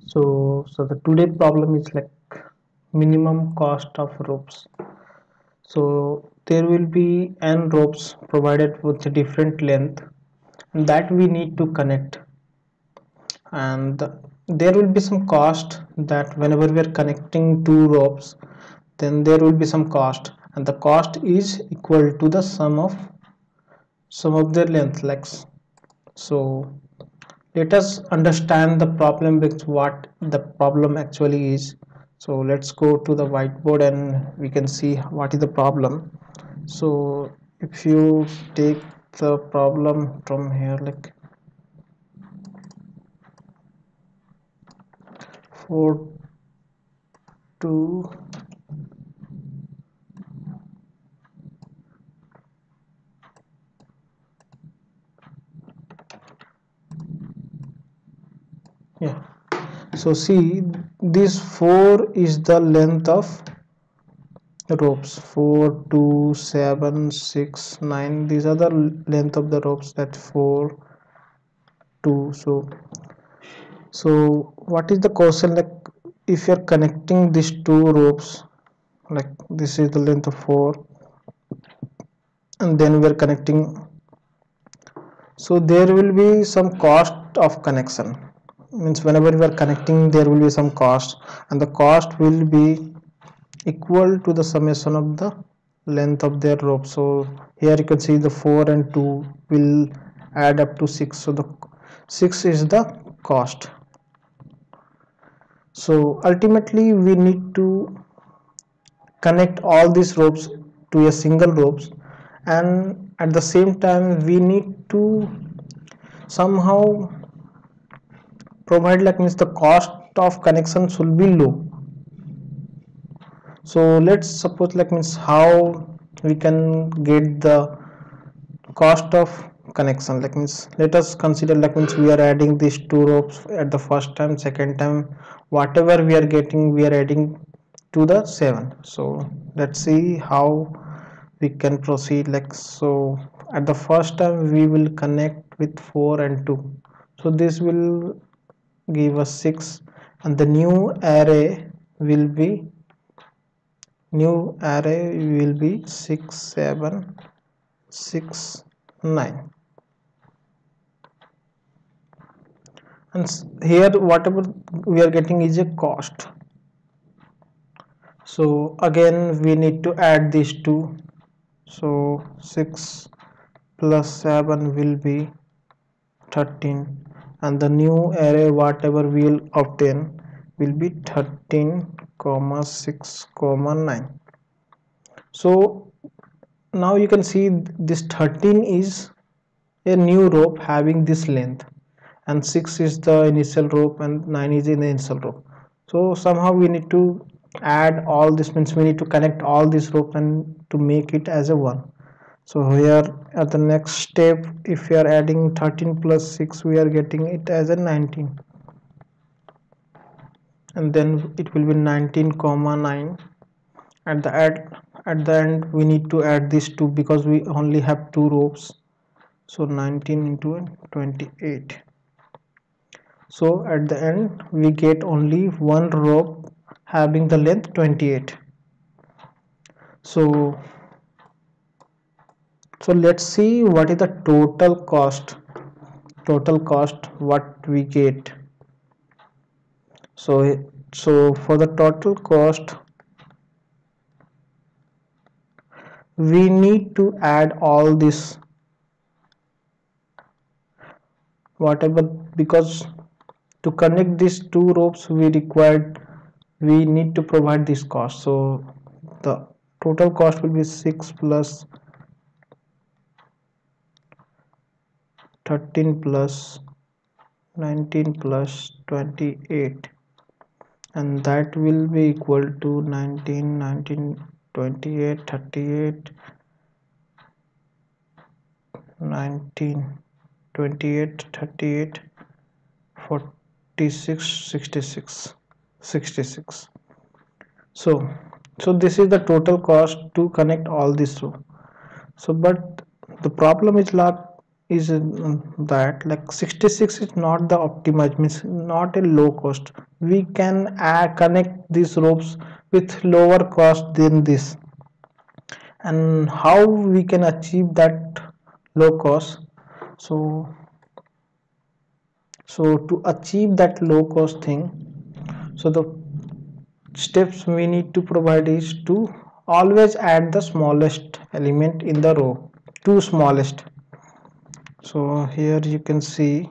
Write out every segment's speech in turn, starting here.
So the today problem is like minimum cost of ropes. So there will be n ropes provided with a different length that we need to connect, and there will be some cost that whenever we are connecting two ropes, then there will be some cost, and the cost is equal to the sum of their length like so. Let us understand the problem with what the problem actually is. So let's go to the whiteboard and we can see what is the problem. So if you take the problem from here, like 4 2 yeah. So see, this 4 is the length of ropes. 4 2 7 6 9, these are the length of the ropes, that 4 2. So what is the question, like if you're connecting these two ropes, like this is the length of 4 and then we're connecting, so there will be some cost of connection. Means whenever we are connecting there will be some cost, and the cost will be equal to the summation of the length of their rope. So here you can see the 4 and 2 will add up to 6, so the 6 is the cost. So ultimately we need to connect all these ropes to a single ropes, and at the same time we need to somehow provide, like means the cost of connection should be low. So let's suppose, like means how we can get the cost of connection, like means let us consider, like means we are adding these two ropes at the first time, second time whatever we are getting we are adding to the 7. So let's see how we can proceed. Like so at the first time we will connect with 4 and 2, so this will give us 6, and the new array will be 6 7 6 9, and here whatever we are getting is a cost. So again we need to add these two, so 6 plus 7 will be 13, and the new array whatever we will obtain will be 13 comma 6 comma 9. So now you can see this 13 is a new rope having this length, and 6 is the initial rope and 9 is in the initial rope. So somehow we need to add all this, means we need to connect all these ropes and to make it as a one. So here at the next step, if we are adding 13 plus 6, we are getting it as a 19, and then it will be 19 comma 9. At the end we need to add these two because we only have two ropes, so 19 into 28. So at the end we get only one rope having the length 28. So let's see what is the total cost what we get. So for the total cost we need to add all this whatever, because to connect these two ropes we need to provide this cost. So the total cost will be 6 plus 13 plus 19 plus 28, and that will be equal to 19 19 28 38 19 28 38 46 66 66. So this is the total cost to connect all these two. So but the problem is like is that like 66 is not the optimized, means not a low cost. We can connect these ropes with lower cost than this. And how we can achieve that low cost? So so to achieve that low cost thing, so the steps we need to provide is to always add the smallest element in the row, two smallest. So here you can see,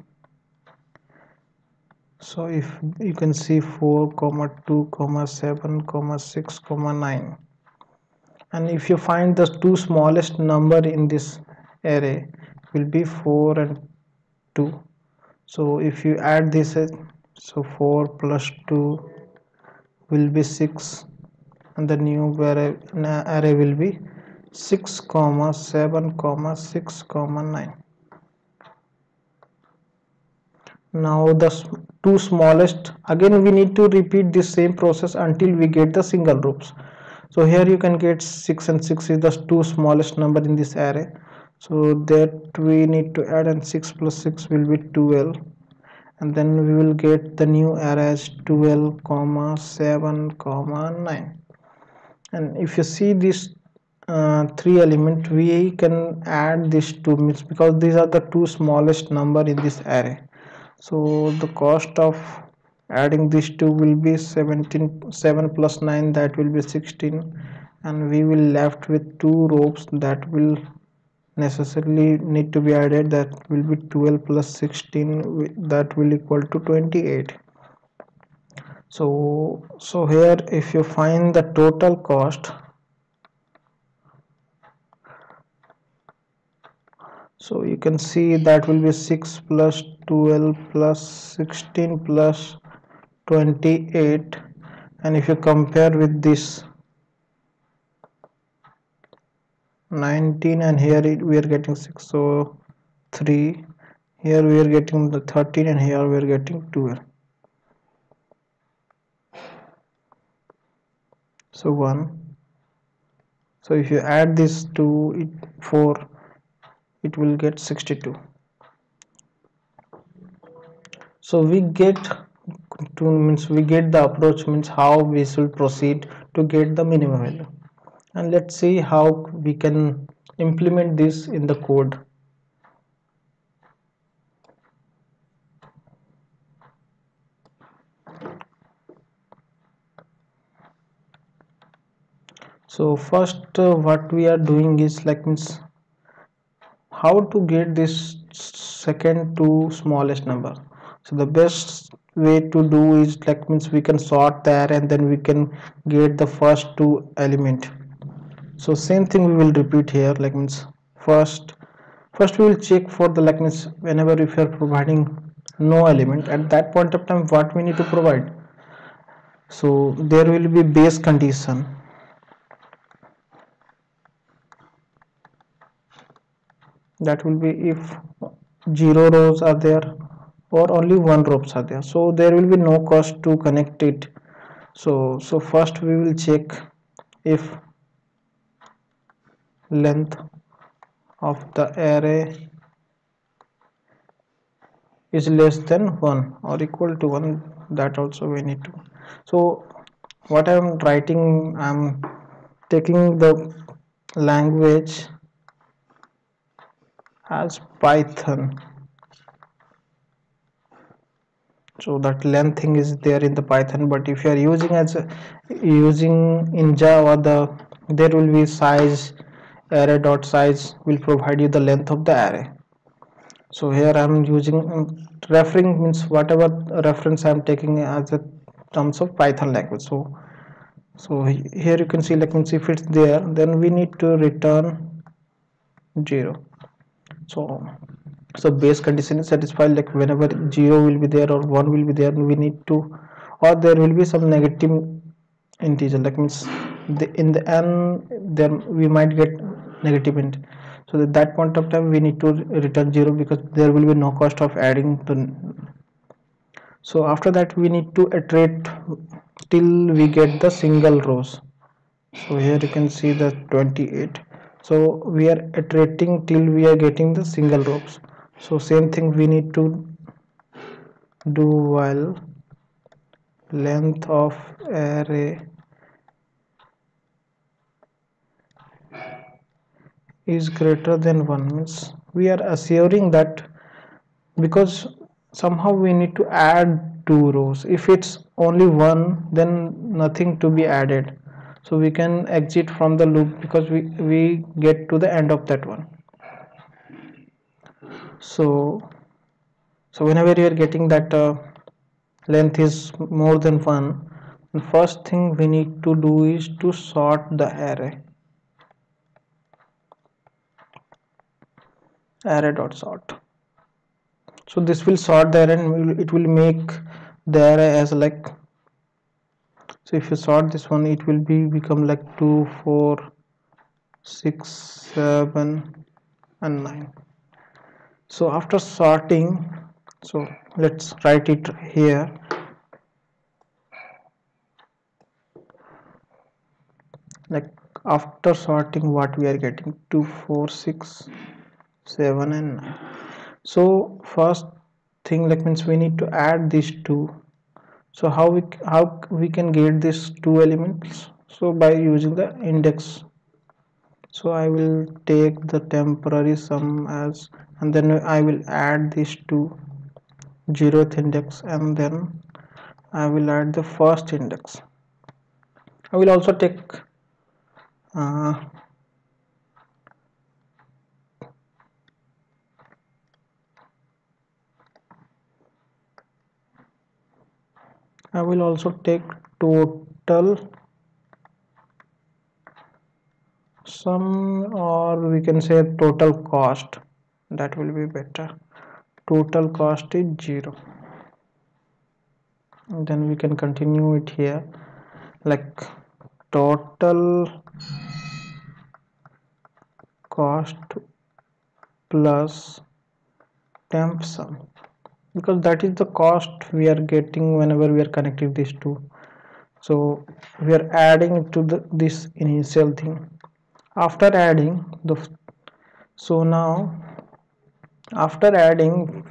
so if you can see 4 comma 2 comma 7 comma 6 comma 9, and if you find the two smallest number in this array will be 4 and 2. So if you add this, so 4 plus 2 will be 6, and the new array will be 6 comma 7 comma 6 comma 9. Now the two smallest, again we need to repeat this same process until we get the single ropes. So here you can get 6, and 6 is the two smallest number in this array, so that we need to add, and 6 plus 6 will be 12, and then we will get the new array as 12 comma 7 comma 9. And if you see this three element, we can add these two, means because these are the two smallest number in this array. So the cost of adding these two will be 17, 7 plus 9, that will be 16, and we will left with two ropes that will necessarily need to be added, that will be 12 plus 16, that will equal to 28. So here if you find the total cost, so you can see that will be 6 plus 12 plus 16 plus 28, and if you compare with this 19, and here we are getting 6, so 3, here we are getting the 13, and here we are getting 12, so 1. So if you add this to 4, it will get 62. So we get to, means we get the approach, means how we should proceed to get the minimum value. And let's see how we can implement this in the code. So first what we are doing is like, means how to get this second to smallest number. So the best way to do is like, means we can sort there, and then we can get the first two element. So same thing we will repeat here, like means first we will check for the, like means whenever if you are providing no element, at that point of time what we need to provide, so there will be base condition, that will be if 0 rows are there or only 1 rows are there, so there will be no cost to connect it. So first we will check if length of the array is less than 1 or equal to 1, that also we need to. So what I am writing, I am taking the language as Python, so that length thing is there in the Python, but if you are using using in Java, there will be size, array dot size will provide you the length of the array. So here I am using referring, means whatever reference I am taking as a terms of Python language. So here you can see, like means if it's there, then we need to return 0. So base condition is satisfied, like whenever 0 will be there or 1 will be there, we need to, or there will be some negative integer, like means in the end then we might get negative int. So at that point of time we need to return 0, because there will be no cost of adding to. So after that we need to iterate till we get the single rows. So here you can see the 28. So we are iterating till we are getting the single rows. So same thing we need to do while length of array is greater than 1, means we are assuring that, because somehow we need to add two rows. If it's only one, then nothing to be added, so we can exit from the loop because we get to the end of that one. So whenever you are getting that length is more than 1, the first thing we need to do is to sort the array dot sort. So this will sort the array and it will make the array as like, so if you sort this one, it will become like 2 4 6 7 and 9. So after sorting, so let's write it here, like after sorting what we are getting, 2 4 6 7 and 9. So first thing, like means we need to add these two. So how we can get these two elements? So by using the index. So I will take the temporary sum as, and then I will add these two, 0th index, and then I will add the first index. I will also take uh, I will also take total sum, or we can say total cost, that will be better. Total cost is 0, and then we can continue it here, like total cost plus temp sum, because that is the cost we are getting whenever we are connecting these two. So we are adding to this initial thing. After adding the, so now after adding,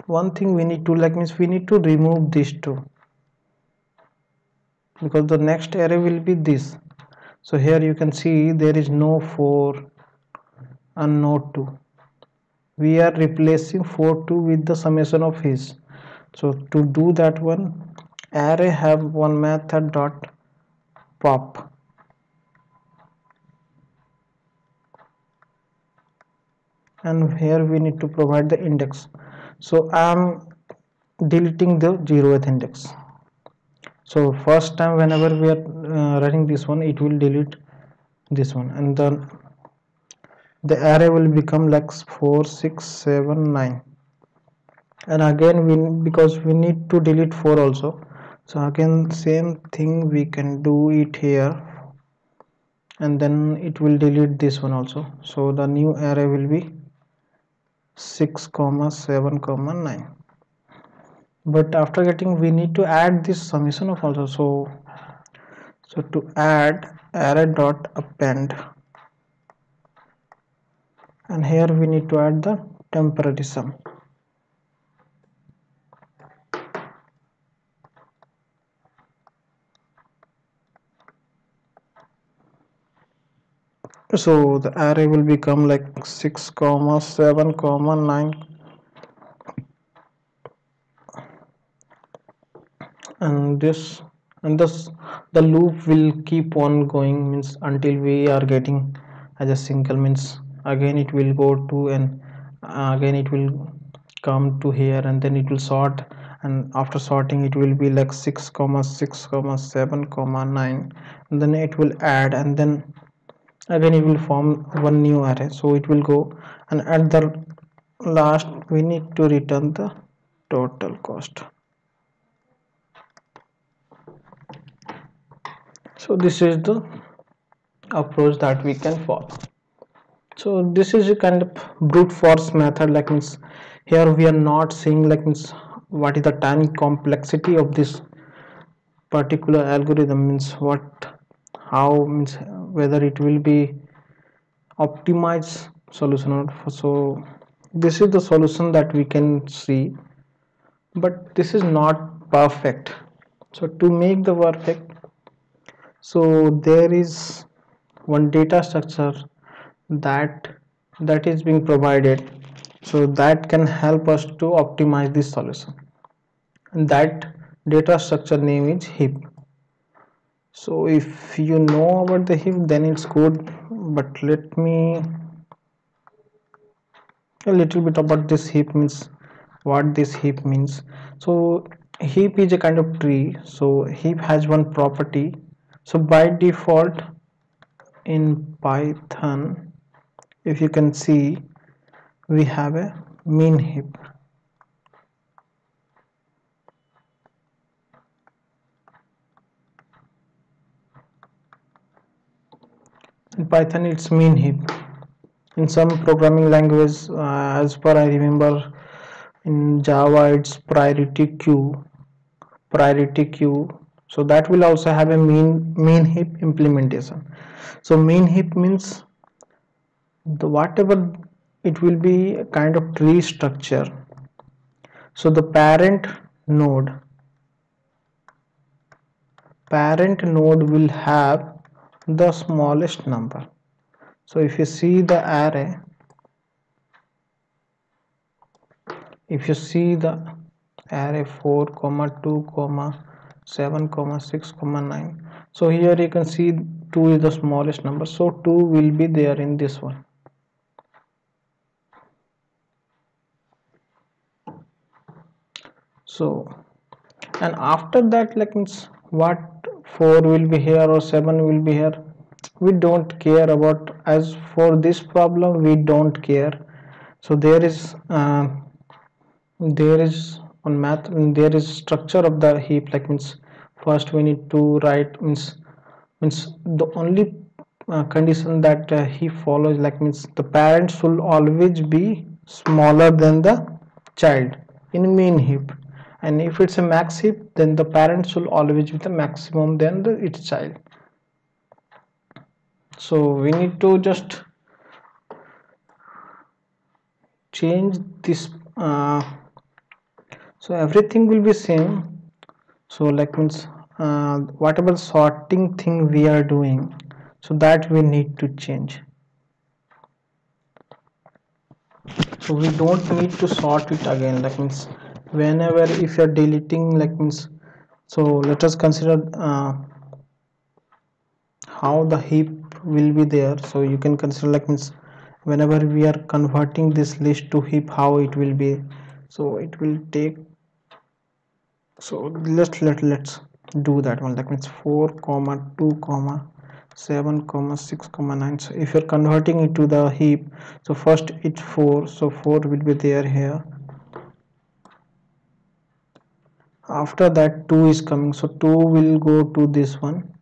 one thing we need to, like means we need to remove these two, because the next array will be this. So here you can see there is no 4 and no 2. We are replacing 4 2 with the summation of his. So to do that one, array have one method dot pop, and here we need to provide the index. So I am deleting the 0th index. So first time whenever we are running this one, it will delete this one, and then the array will become like 4 6 7 9. And again because we need to delete 4 also, so again same thing we can do it here, and then it will delete this one also. So the new array will be 6 7 9. But after getting, we need to add this summation of also. So to add, array dot append, and here we need to add the temporary sum. So the array will become like 6 7 9, and this the loop will keep on going, means until we are getting as a single, means again it will go to, and again it will come to here, and then it will sort, and after sorting it will be like 6 6 7 9, and then it will add, and then again it will form one new array. So it will go, and at the last we need to return the total cost. So this is the approach that we can follow. So this is a kind of brute force method, like means here we are not seeing like means what is the time complexity of this particular algorithm, means what, how, means whether it will be optimized solution or so. this is the solution that we can see, but this is not perfect. So to make the perfect, so there is one data structure that is being provided, so that can help us to optimize this solution, and that data structure name is heap. So if you know about the heap, then it's good, but let me a little bit about this heap means, what this heap means. So heap is a kind of tree. So heap has one property. So by default in Python, if you can see, we have a min heap. In Python it's min heap. In some programming language, as per I remember, in Java it's priority queue. So that will also have a mean heap implementation. So mean heap means the whatever, it will be a kind of tree structure. So the parent node will have the smallest number. So if you see the array, if you see the array 4 comma 2 comma 7 comma 6 comma 9, so here you can see 2 is the smallest number, so 2 will be there in this one. So and after that, like means what, 4 will be here or 7 will be here, we don't care about. As for this problem, we don't care. So there is on math, there is structure of the heap, like means first we need to write, means the only condition that he follows, like means the parents should always be smaller than the child in mean heap, and if it's a max heap, then the parents should always be the maximum than its child. So we need to just change this, so everything will be same. So like means whatever sorting thing we are doing, so that we need to change. So we don't need to sort it again, like means whenever, if you're deleting, like means, so let us consider how the heap will be there. So you can consider, like means whenever we are converting this list to heap, how it will be. So it will take, so let's do that one, like means 4 comma 2 comma 7 comma 6 comma 9. So if you're converting it to the heap, so first it's 4, so 4 will be there here. After that 2 is coming, so 2 will go to this one,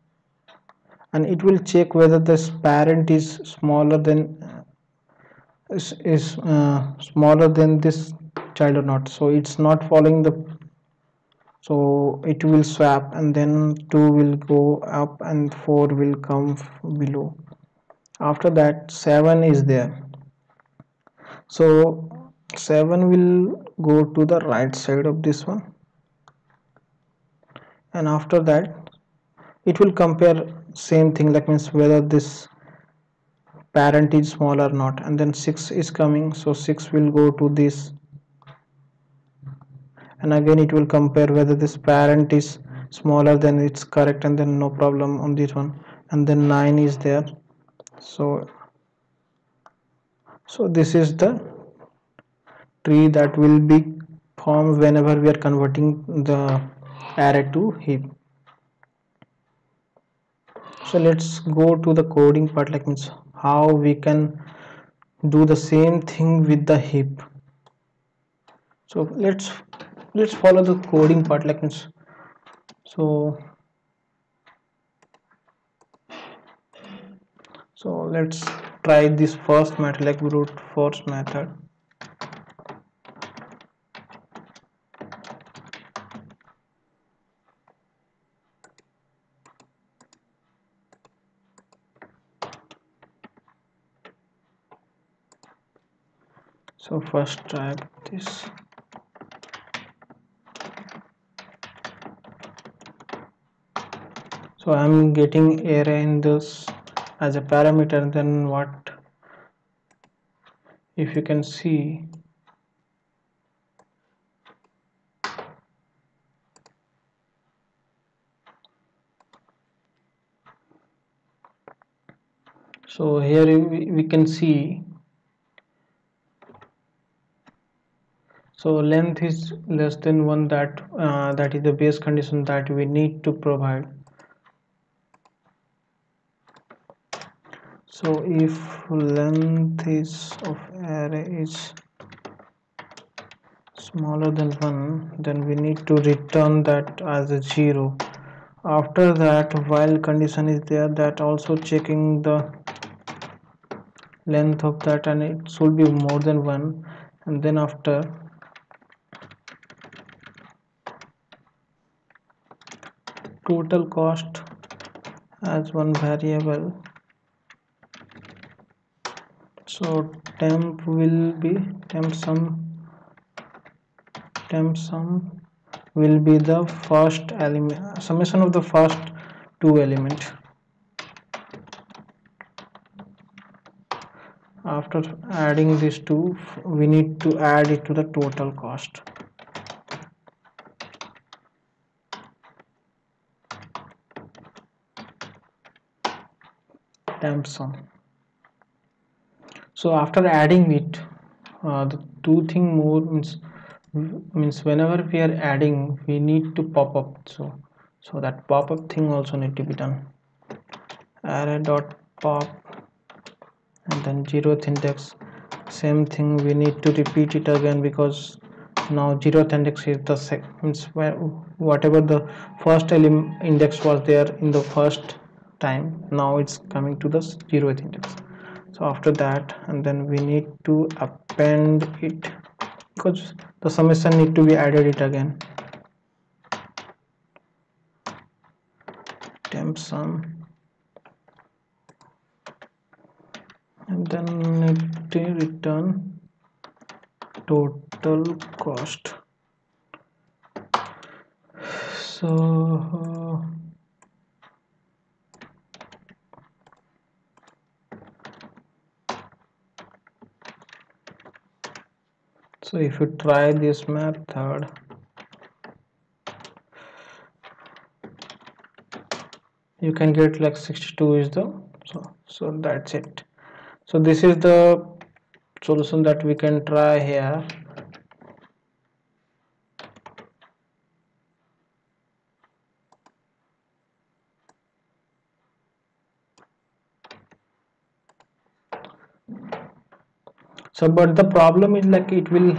and it will check whether this parent is smaller than smaller than this child or not. So it's not following the, so it will swap, and then 2 will go up and 4 will come below. After that 7 is there, so 7 will go to the right side of this one, and after that it will compare same thing, like means whether this parent is small or not, and then 6 is coming, so 6 will go to this, and again it will compare whether this parent is smaller than it's correct, and then no problem on this one, and then 9 is there. So this is the tree that will be formed whenever we are converting the array to heap. So let's go to the coding part, like means how we can do the same thing with the heap. So let's follow the coding part, like means, so let's try this first method, like brute force method. So first type this. So I'm getting array in this as a parameter. Then what, if you can see, so here we can see, so length is less than 1, that is the base condition that we need to provide. So if length is of array is smaller than 1, then we need to return that as a 0. After that, while condition is there, that also checking the length of that, and it should be more than 1. And then after total cost as one variable, so temp will be temp sum will be the first element, summation of the first two elements. After adding these two, we need to add it to the total cost. Temp sum. So after adding it, the two thing more means whenever we are adding, we need to pop up. So that pop up thing also need to be done. Array dot pop and then 0th index. Same thing, we need to repeat it again, because now 0th index is the means where whatever the first element index was there in the first time, now it's coming to the 0th index. So after that, and then we need to append it, because the summation need to be added it again. Temp sum, and then need to return total cost. So if you try this method, you can get like 62 is the, so that's it. So this is the solution that we can try here. So but the problem is like it will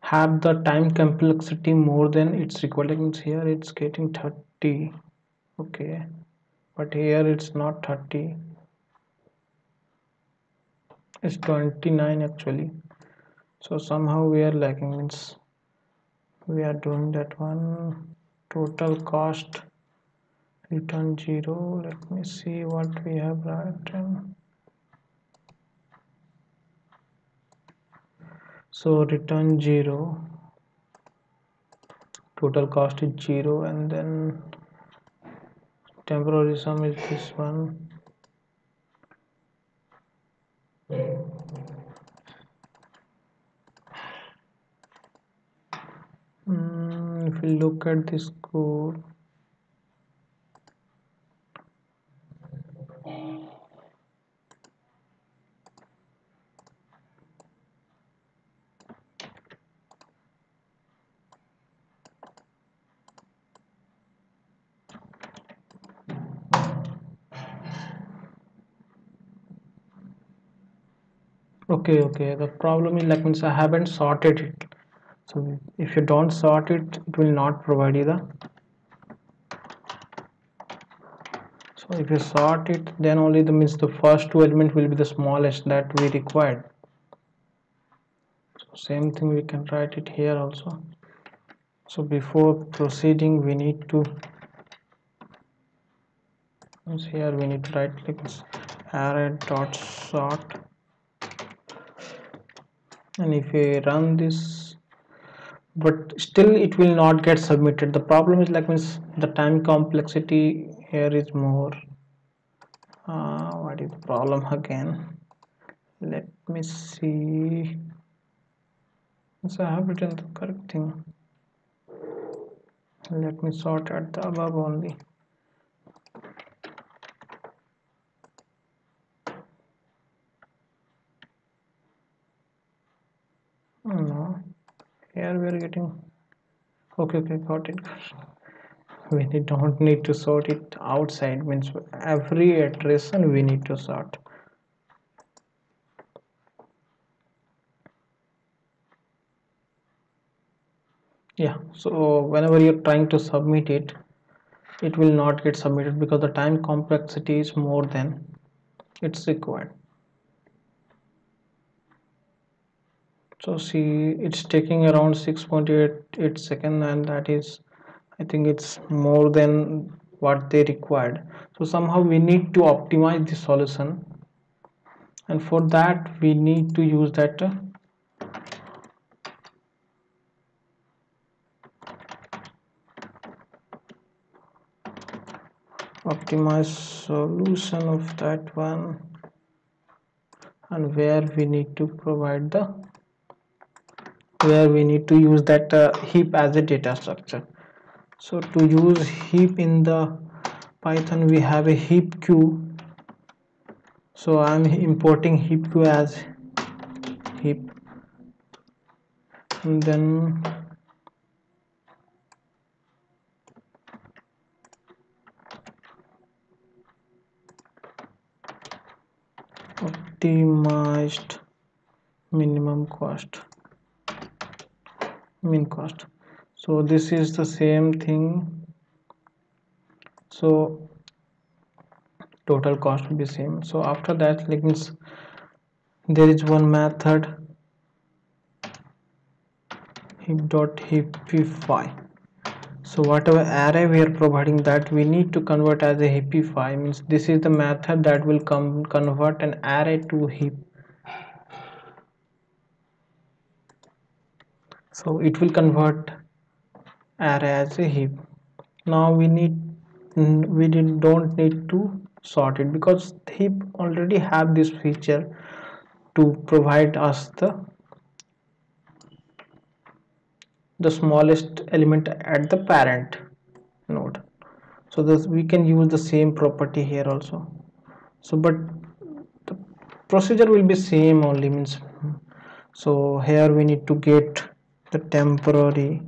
have the time complexity more than its requirements. Here it's getting 30, okay, but here it's not 30, it's 29 actually. So somehow we are lacking, means we are doing that one. Total cost, return 0. Let me see what we have written. So return 0, total cost is 0, and then temporary sum is this one. If we look at this code, okay, the problem is like, means I haven't sorted it. So if you don't sort it, it will not provide you the. So if you sort it, then only the means the first two element will be the smallest that we required. So same thing we can write it here also. So before proceeding, we need to, here we need to write like array dot sort and if we run this, but still it will not get submitted. The problem is like means the time complexity here is more. What is the problem again? Let me see. So I have written the correct thing. Let me sort at the above only. No, here we are getting. Okay, got it. We don't need to sort it outside, means every iteration we need to sort. Yeah, so whenever you're trying to submit it, it will not get submitted because the time complexity is more than it's required. So see, it's taking around 6.88 seconds, and that is, I think it's more than what they required. So somehow we need to optimize the solution, and for that we need to use that optimize solution of that one, and where we need to provide the where we need to use that heap as a data structure. So to use heap in the Python, we have a heap queue. So I'm importing heap queue as heap, and then optimized minimum cost, min cost. So this is the same thing. So total cost will be same. So after that, like means there is one method heap.heapify. So whatever array we are providing, that we need to convert as a heapify, means this is the method that will convert an array to heap. So it will convert array as a heap. Now we don't need to sort it because heap already have this feature to provide us the smallest element at the parent node. So this we can use the same property here also. So but the procedure will be same only, means so here we need to get the temporary.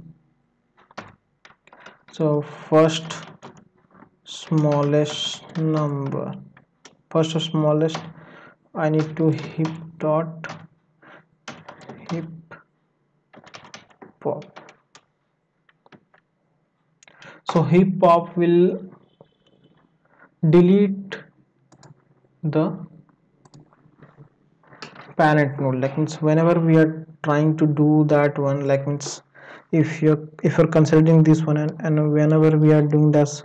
So first smallest number, first smallest, I need to heap dot heap pop. So heap pop will delete the parent node, like means whenever we are trying to do that one, like means if you're considering this one, and whenever we are doing this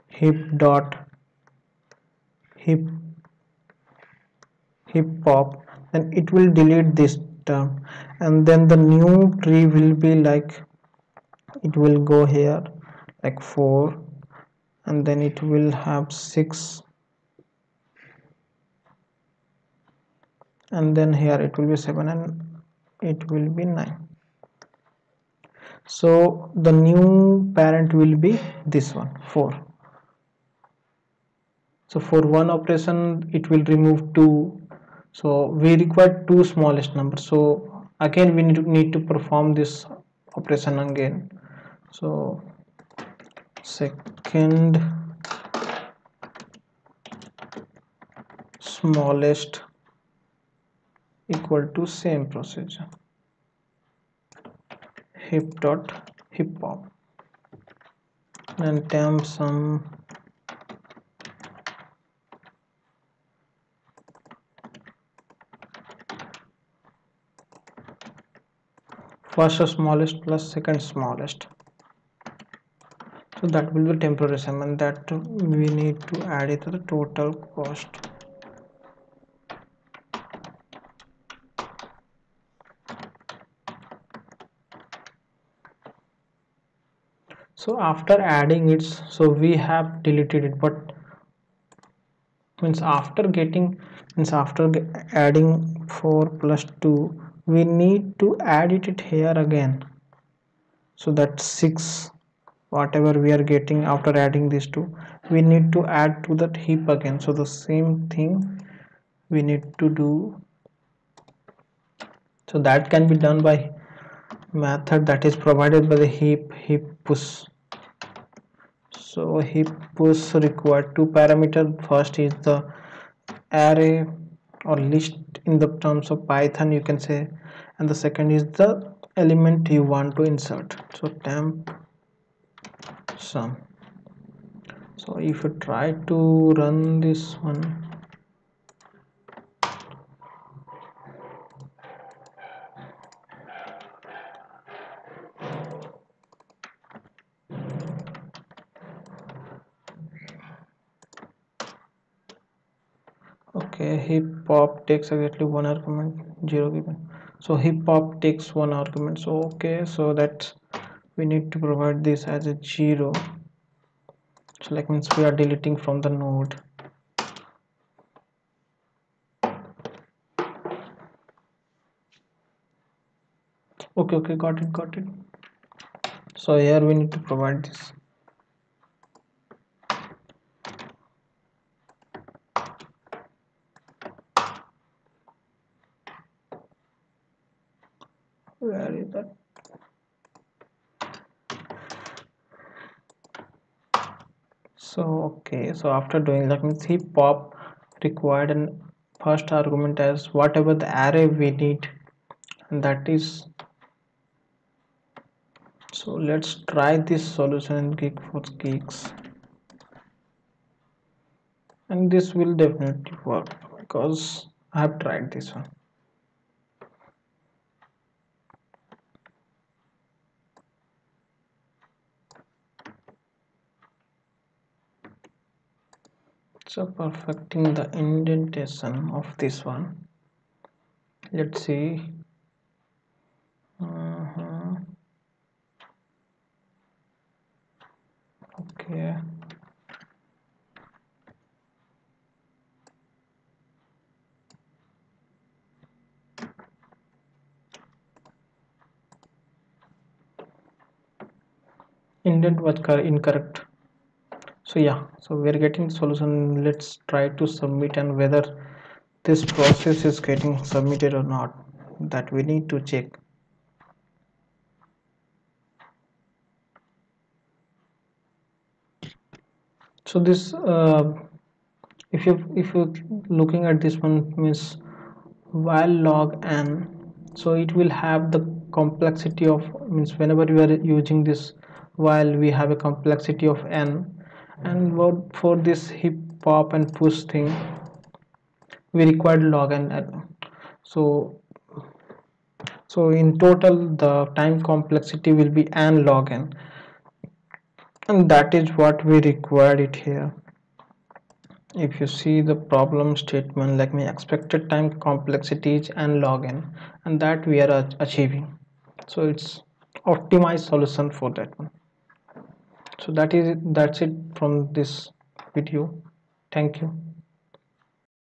heap dot heap heap pop, then it will delete this term, and then the new tree will be like, it will go here like 4, and then it will have 6, and then here it will be 7, and it will be 9. So the new parent will be this one, 4. So for one operation it will remove 2, so we require 2 smallest numbers. So again we need to perform this operation again. So second smallest equal to same procedure, heap dot heap pop, and temp sum first smallest plus second smallest. So that will be temporary sum, and that we need to add it to the total cost. So after adding it, so we have deleted it, but means after getting, means after adding 4 plus 2, we need to add it here again. So that's 6, whatever we are getting after adding these two, we need to add to that heap again. So the same thing we need to do. So that can be done by method that is provided by the heap push. So heap push require two parameters. First is the array or list in the terms of Python, you can say, and the second is the element you want to insert. So temp sum. So if you try to run this one, okay, heap pop takes exactly one argument, 0 given. So heap pop takes one argument. So okay, so that we need to provide this as a 0. So like means we are deleting from the node. Okay, got it. So here we need to provide this. Where is that? So okay, so after doing that means heap pop required an first argument as whatever the array we need, and that is. So let's try this solution in Geek for Geeks, and this will definitely work because I have tried this one. So perfecting the indentation of this one, let's see. Okay, indent was incorrect. So yeah, so we're getting solution. Let's try to submit, and whether this process is getting submitted or not, that we need to check. So this if you looking at this one means while log n, so it will have the complexity of, means whenever we are using this while, we have a complexity of n, and for this heap pop and push thing we required log n. So in total the time complexity will be n log n, and that is what we required it here. If you see the problem statement, like my expected time complexity is n log n, and that we are achieving. So it's optimized solution for that one. So that's it from this video. Thank you.